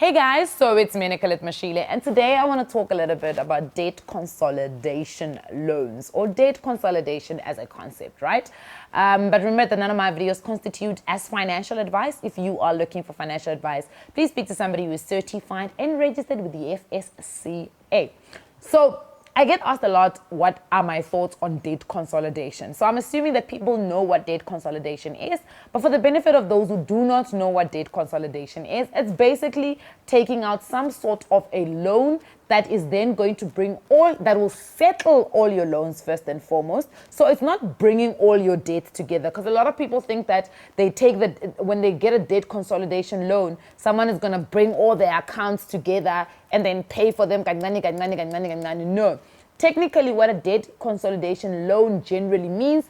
Hey guys, so it's me, Nicolette, and today I want to talk a little bit about debt consolidation loans or debt consolidation as a concept, right? But remember that none of my videos constitute as financial advice. If you are looking for financial advice, please speak to somebody who is certified and registered with the FSCA. So I get asked a lot, what are my thoughts on debt consolidation? So I'm assuming that people know what debt consolidation is, but for the benefit of those who do not know what debt consolidation is, it's basically taking out some sort of a loan that is then going to that will settle all your loans first and foremost. So it's not bringing all your debt together, because a lot of people think that when they get a debt consolidation loan, someone is going to bring all their accounts together and then pay for them. No. Technically, what a debt consolidation loan generally means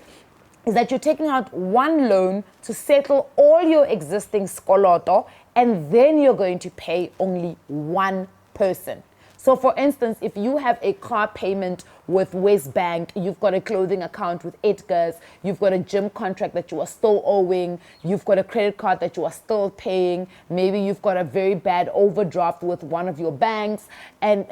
is that you're taking out one loan to settle all your existing skoloto, and then you're going to pay only one person. So for instance, if you have a car payment with West Bank, you've got a clothing account with Edgar's, you've got a gym contract that you are still owing, you've got a credit card that you are still paying, maybe you've got a very bad overdraft with one of your banks, and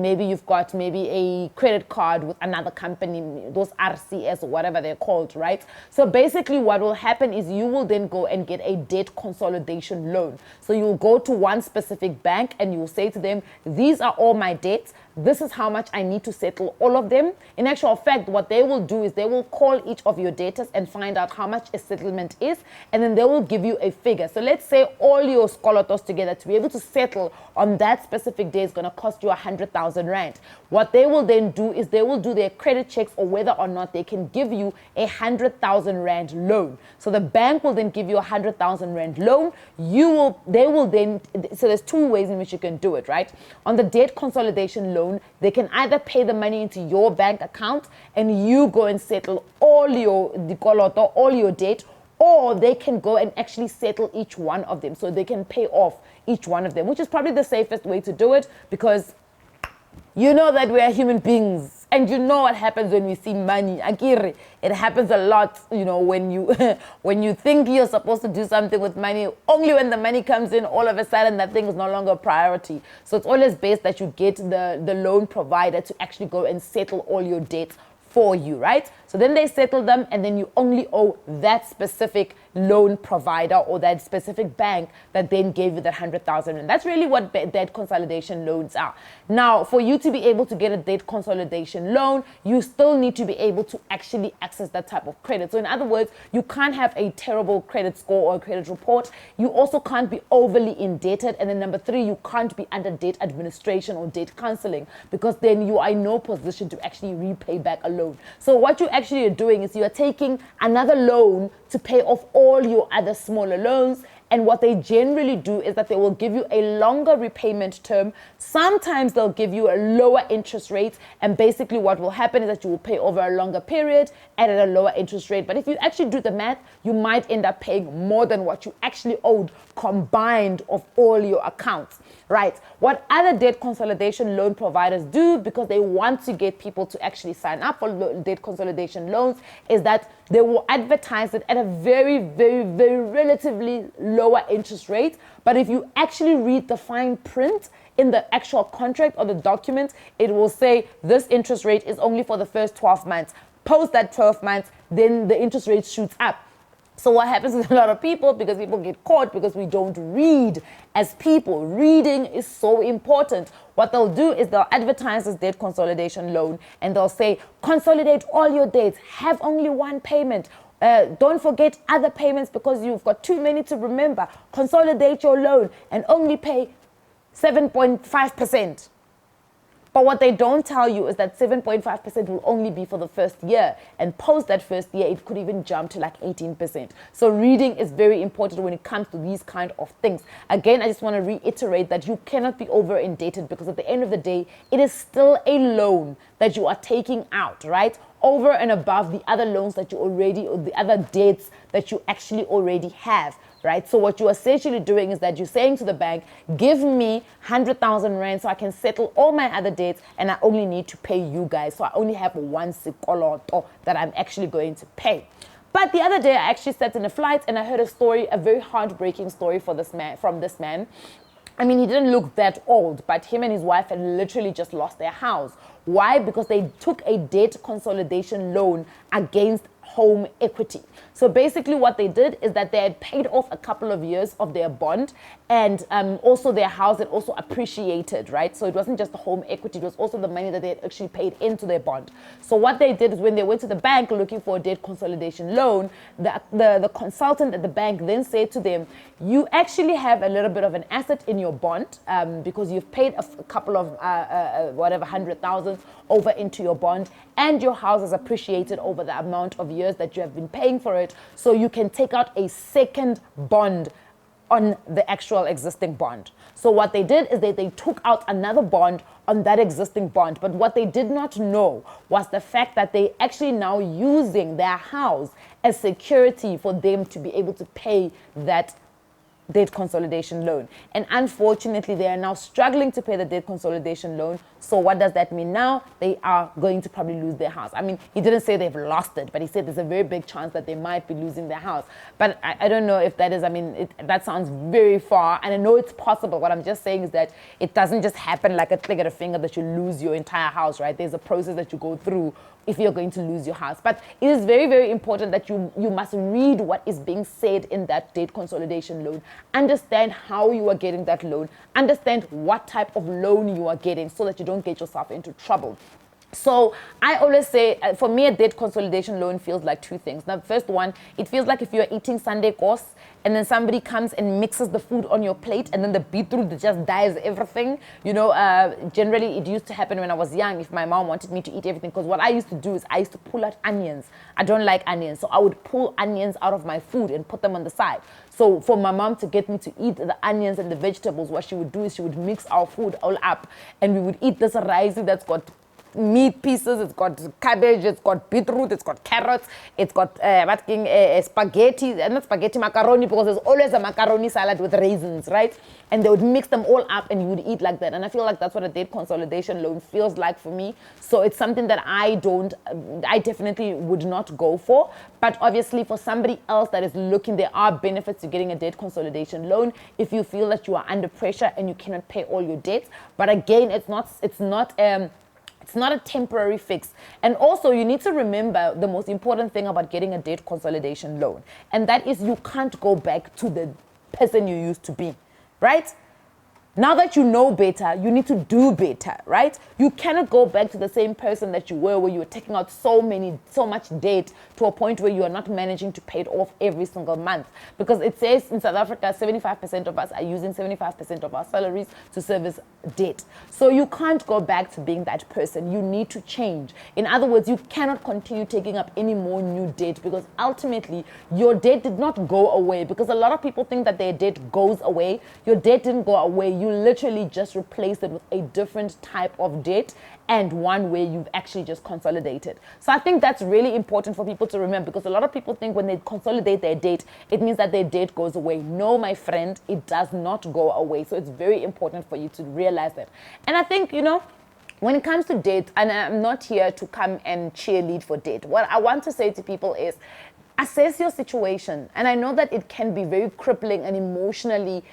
maybe you've got a credit card with another company, those RCS or whatever they're called, right? So basically what will happen is you will then go and get a debt consolidation loan. So you'll go to one specific bank and you'll say to them, these are all my debts, this is how much I need to settle all of them. In actual fact, what they will do is they will call each of your debtors and find out how much a settlement is, and then they will give you a figure. So let's say all your skolotos together to be able to settle on that specific day is going to cost you 100,000 rand. What they will then do is they will do their credit checks or whether or not they can give you 100,000 rand loan. So the bank will then give you 100,000 rand loan. So there's two ways in which you can do it, right? On the debt consolidation loan, they can either pay the money into your bank account and you go and settle all your debt, or they can go and actually settle each one of them. So they can pay off each one of them, which is probably the safest way to do it, because you know that we are human beings. And you know what happens when we see money. Akiri, it happens a lot, when you think you're supposed to do something with money, only when the money comes in, all of a sudden that thing is no longer a priority. So it's always best that you get the loan provider to actually go and settle all your debts for you, right? So then they settle them, and then you only owe that specific loan provider or that specific bank that then gave you that 100,000. And that's really what debt consolidation loans are. Now, for you to be able to get a debt consolidation loan, you still need to be able to actually access that type of credit. So in other words, you can't have a terrible credit score or a credit report. You also can't be overly indebted. And then number three, you can't be under debt administration or debt counseling, because then you are in no position to actually repay back a loan. So what you actually are doing is you are taking another loan to pay off all your other smaller loans. And what they generally do is that they will give you a longer repayment term. Sometimes they'll give you a lower interest rate. And basically what will happen is that you will pay over a longer period and at a lower interest rate. But if you actually do the math, you might end up paying more than what you actually owed combined of all your accounts, right? What other debt consolidation loan providers do, because they want to get people to actually sign up for debt consolidation loans, is that they will advertise it at a very, very, very relatively lower interest rate. But if you actually read the fine print in the actual contract or the document, it will say this interest rate is only for the first 12 months. Post that 12 months, then the interest rate shoots up. So what happens with a lot of people, because people get caught because we don't read as people. Reading is so important. What they'll do is they'll advertise this debt consolidation loan, and they'll say, consolidate all your debts, have only one payment. Don't forget other payments because you've got too many to remember. Consolidate your loan and only pay 7.5%. But what they don't tell you is that 7.5% will only be for the first year. And post that first year, it could even jump to like 18%. So reading is very important when it comes to these kind of things. Again, I just want to reiterate that you cannot be over indebted, because at the end of the day, it is still a loan that you are taking out, right? Over and above the other loans that you already, or the other debts that you actually already have. Right? So what you're essentially doing is that you're saying to the bank, give me 100,000 rand so I can settle all my other debts, and I only need to pay you guys. So I only have one sikoloto that I'm actually going to pay. But the other day I actually sat in a flight and I heard a story, a very heartbreaking story from this man. I mean, he didn't look that old, but him and his wife had literally just lost their house. Why? Because they took a debt consolidation loan against home equity. So basically what they did is that they had paid off a couple of years of their bond, and also their house had also appreciated, right? So it wasn't just the home equity, it was also the money that they had actually paid into their bond. So what they did is when they went to the bank looking for a debt consolidation loan, the consultant at the bank then said to them, you actually have a little bit of an asset in your bond because you've paid a couple of whatever 100,000 over into your bond, and your house has appreciated over the amount of years that you have been paying for it, so you can take out a second bond on the actual existing bond. So what they did is they took out another bond on that existing bond, but what they did not know was the fact that they actually now using their house as security for them to be able to pay that debt consolidation loan. And unfortunately, they are now struggling to pay the debt consolidation loan. So what does that mean now? They are going to probably lose their house. I mean, he didn't say they've lost it, but he said there's a very big chance that they might be losing their house. But I don't know if that is, I mean, that sounds very far. And I know it's possible. What I'm just saying is that it doesn't just happen like a click of a finger that you lose your entire house, right? There's a process that you go through if you're going to lose your house. But it is very, very important that you must read what is being said in that debt consolidation loan. Understand how you are getting that loan. Understand what type of loan you are getting so that you don't get yourself into trouble. So I always say, for me, a debt consolidation loan feels like two things. Now, the first one, it feels like if you're eating Sunday course and then somebody comes and mixes the food on your plate and then the beetroot just dyes everything. You know, generally it used to happen when I was young if my mom wanted me to eat everything, because what I used to do is I used to pull out onions. I don't like onions, so I would pull onions out of my food and put them on the side. So for my mom to get me to eat the onions and the vegetables, what she would do is she would mix our food all up and we would eat this rice that's got meat pieces, it's got cabbage, it's got beetroot, it's got carrots, it's got spaghetti, not spaghetti, macaroni, because there's always a macaroni salad with raisins, right? And they would mix them all up and you would eat like that. And I feel like that's what a debt consolidation loan feels like for me. So it's something that I definitely would not go for. But obviously for somebody else that is looking, there are benefits to getting a debt consolidation loan if you feel that you are under pressure and you cannot pay all your debts. But again, it's not a temporary fix. And also, you need to remember the most important thing about getting a debt consolidation loan. And that is you can't go back to the person you used to be, right? Now that you know better, you need to do better, right? You cannot go back to the same person that you were, where you were taking out so much debt to a point where you are not managing to pay it off every single month. Because it says in South Africa, 75% of us are using 75% of our salaries to service debt. So you can't go back to being that person. You need to change. In other words, you cannot continue taking up any more new debt, because ultimately your debt did not go away. Because a lot of people think that their debt goes away. Your debt didn't go away. You literally just replaced it with a different type of debt, and one where you've actually just consolidated. So I think that's really important for people to remember, because a lot of people think when they consolidate their debt, it means that their debt goes away. No, my friend, it does not go away. So it's very important for you to realize that. And I think, you know, when it comes to debt, and I'm not here to come and cheerlead for debt, what I want to say to people is, assess your situation. And I know that it can be very crippling and emotionally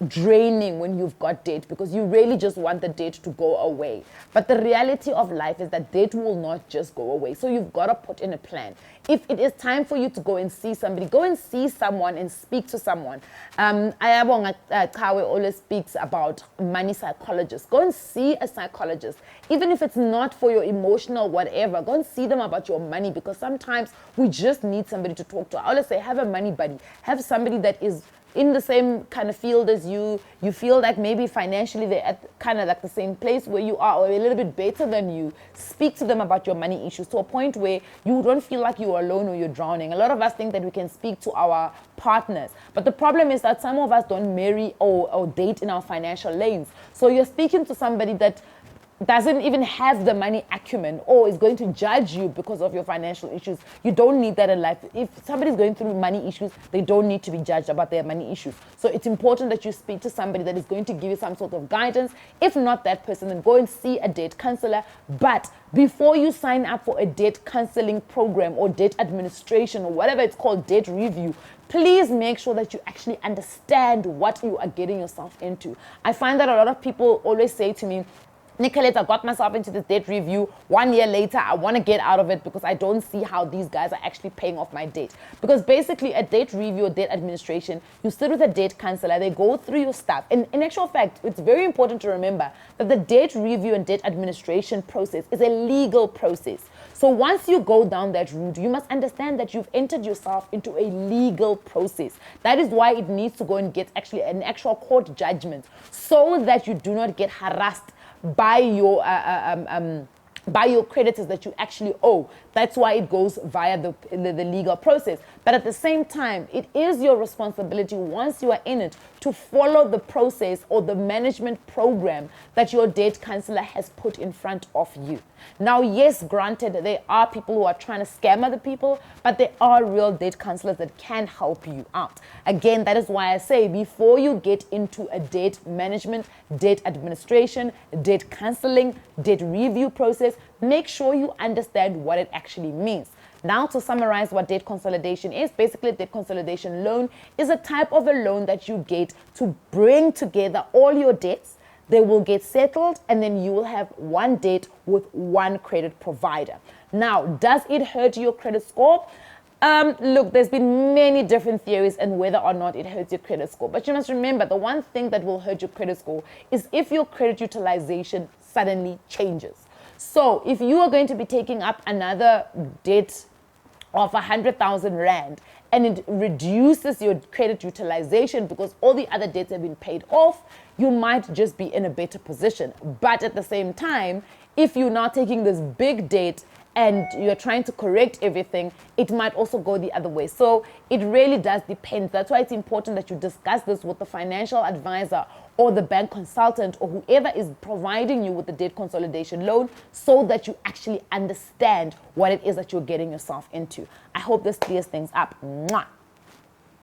draining when you've got debt, because you really just want the debt to go away. But the reality of life is that debt will not just go away. So you've got to put in a plan. If it is time for you to go and see somebody, go and see someone and speak to someone. Ayabonga Kawe always speaks about money psychologists. Go and see a psychologist. Even if it's not for your emotional whatever, go and see them about your money, because sometimes we just need somebody to talk to. I always say, have a money buddy. Have somebody that is in the same kind of field as you. You feel like maybe financially they're at kind of like the same place where you are, or a little bit better than you. Speak to them about your money issues to a point where you don't feel like you're alone or you're drowning. A lot of us think that we can speak to our partners, but the problem is that some of us don't marry or date in our financial lanes. So you're speaking to somebody that doesn't even have the money acumen or is going to judge you because of your financial issues. You don't need that in life. If somebody's going through money issues, they don't need to be judged about their money issues. So it's important that you speak to somebody that is going to give you some sort of guidance. If not that person, then go and see a debt counselor. But before you sign up for a debt counseling program or debt administration or whatever it's called, debt review, please make sure that you actually understand what you are getting yourself into. I find that a lot of people always say to me, Nicolette, I got myself into this debt review. 1 year later, I want to get out of it because I don't see how these guys are actually paying off my debt. Because basically, a debt review or debt administration, you sit with a debt counselor, they go through your stuff. And in actual fact, it's very important to remember that the debt review and debt administration process is a legal process. So once you go down that route, you must understand that you've entered yourself into a legal process. That is why it needs to go and get actually an actual court judgment so that you do not get harassed by your creditors that you actually owe. That's why it goes via the legal process. But at the same time, it is your responsibility once you are in it to follow the process or the management program that your debt counselor has put in front of you. Now, yes, granted, there are people who are trying to scam other people, but there are real debt counselors that can help you out. Again, that is why I say before you get into a debt management, debt administration, debt counseling, debt review process, make sure you understand what it actually means. Now, to summarize what debt consolidation is, basically debt consolidation loan is a type of a loan that you get to bring together all your debts. They will get settled and then you will have one debt with one credit provider. Now, does it hurt your credit score? Look, there's been many different theories on whether or not it hurts your credit score. But you must remember, the one thing that will hurt your credit score is if your credit utilization suddenly changes. So if you are going to be taking up another debt of 100,000 Rand and it reduces your credit utilization because all the other debts have been paid off, you might just be in a better position. But at the same time, if you're now taking this big debt and you're trying to correct everything, it might also go the other way. So it really does depend. That's why it's important that you discuss this with the financial advisor or the bank consultant or whoever is providing you with the debt consolidation loan so that you actually understand what it is that you're getting yourself into. I hope this clears things up. Mwah.